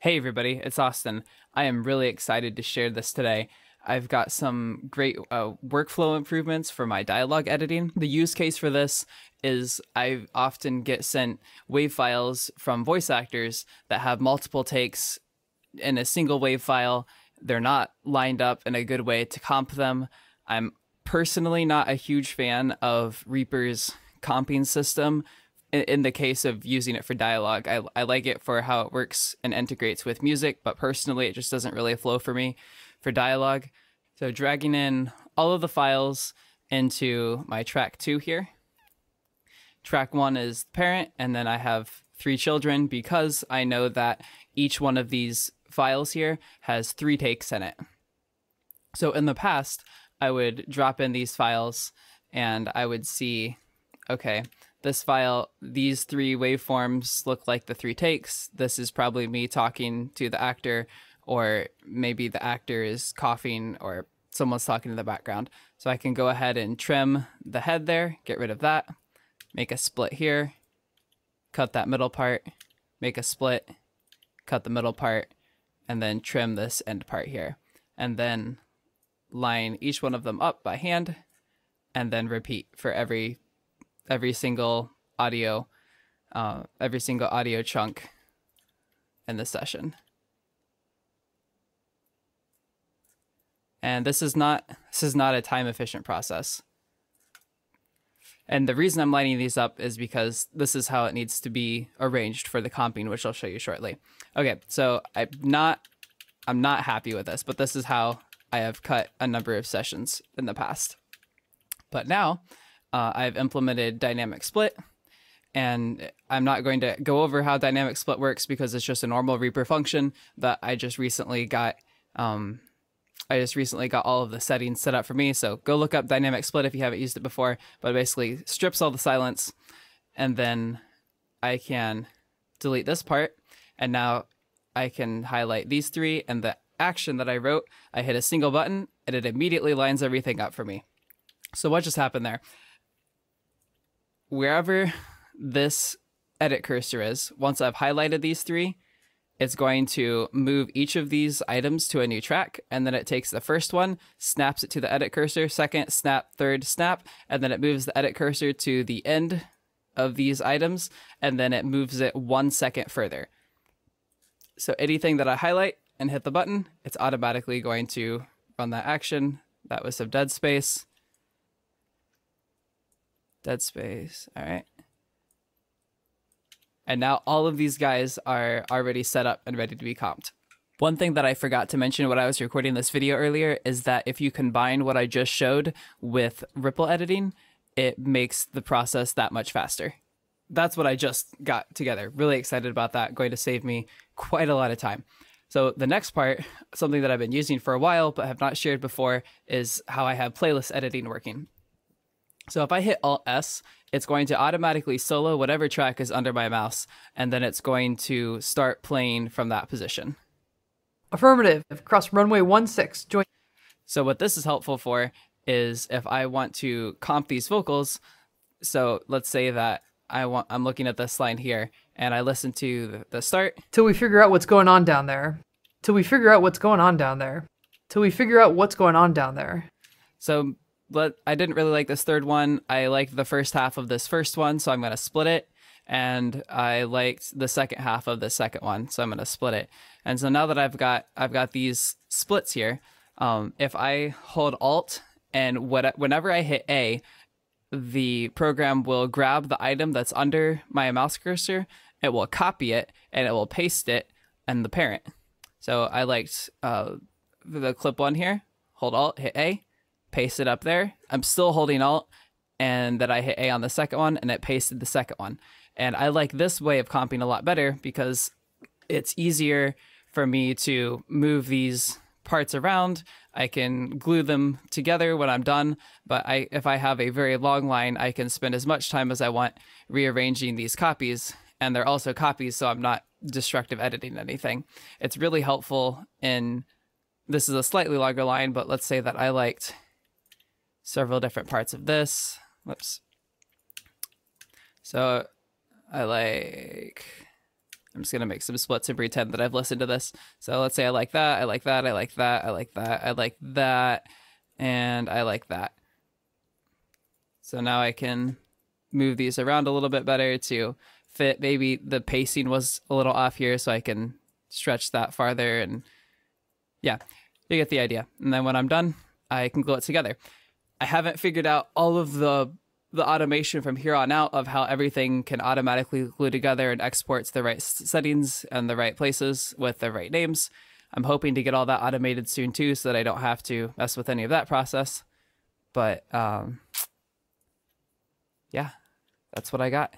Hey everybody, it's Austin. I am really excited to share this today. I've got some great workflow improvements for my dialogue editing. The use case for this is I often get sent WAV files from voice actors that have multiple takes in a single WAV file. They're not lined up in a good way to comp them. I'm personally not a huge fan of Reaper's comping system in the case of using it for dialogue. I like it for how it works and integrates with music, but personally it just doesn't really flow for me for dialogue. So dragging in all of the files into my track 2 here. Track 1 is the parent, and then I have 3 children because I know that each one of these files here has 3 takes in it. So in the past, I would drop in these files and I would see, okay, this file, these 3 waveforms look like the 3 takes. This is probably me talking to the actor, or maybe the actor is coughing or someone's talking in the background. So I can go ahead and trim the head there, get rid of that, make a split here, cut that middle part, make a split, cut the middle part, and then trim this end part here. And then line each one of them up by hand, and then repeat for every single audio chunk in the session. And this is not a time efficient process. And the reason I'm lining these up is because this is how it needs to be arranged for the comping, which I'll show you shortly. Okay, so I'm not happy with this, but this is how I have cut a number of sessions in the past. But now I've implemented dynamic split, and I'm not going to go over how dynamic split works because it's just a normal Reaper function that I just recently got. All of the settings set up for me. So go look up dynamic split if you haven't used it before. But it basically strips all the silence, and then I can delete this part, and now I can highlight these 3, and the action that I wrote, I hit a single button and it immediately lines everything up for me. So what just happened there? Wherever this edit cursor is, once I've highlighted these 3, it's going to move each of these items to a new track, and then it takes the first one, snaps it to the edit cursor, second snap, third snap, and then it moves the edit cursor to the end of these items, and then it moves it 1 second further. So anything that I highlight and hit the button, it's automatically going to run that action. That was some dead space. Dead space, all right. And now all of these guys are already set up and ready to be comped. One thing that I forgot to mention when I was recording this video earlier is that if you combine what I just showed with ripple editing, it makes the process that much faster. That's what I just got together. Really excited about that. Going to save me quite a lot of time. So the next part, something that I've been using for a while but have not shared before, is how I have playlist editing working. So if I hit Alt-S, it's going to automatically solo whatever track is under my mouse, and then it's going to start playing from that position. Affirmative. Cross runway 16. Join. So what this is helpful for is if I want to comp these vocals, so let's say that I'm looking at this line here, and I listen to the start. Till we figure out what's going on down there. Till we figure out what's going on down there. Till we figure out what's going on down there. So but I didn't really like this third one. I liked the first half of this first one, so I'm going to split it. And I liked the second half of the second one, so I'm going to split it. And so now that I've got these splits here, if I hold Alt and whenever I hit A, the program will grab the item that's under my mouse cursor, it will copy it, and it will paste it in the parent. So I liked the clip 1 here. Hold Alt, hit A. Paste it up there. I'm still holding Alt, and then I hit A on the second one, and it pasted the second one. And I like this way of comping a lot better because it's easier for me to move these parts around. I can glue them together when I'm done, but if I have a very long line, I can spend as much time as I want rearranging these copies, and they're also copies, so I'm not destructive editing anything. It's really helpful this is a slightly longer line, but let's say that I liked several different parts of this. Whoops. So I like I'm just going to make some splits and pretend that I've listened to this. So let's say I like that, I like that, I like that, I like that, I like that, and I like that. So now I can move these around a little bit better to fit. Maybe the pacing was a little off here, so I can stretch that farther. And yeah, you get the idea. And then when I'm done, I can glue it together. I haven't figured out all of the automation from here on out of how everything can automatically glue together and export to the right settings and the right places with the right names. I'm hoping to get all that automated soon too, so that I don't have to mess with any of that process. But yeah, that's what I got.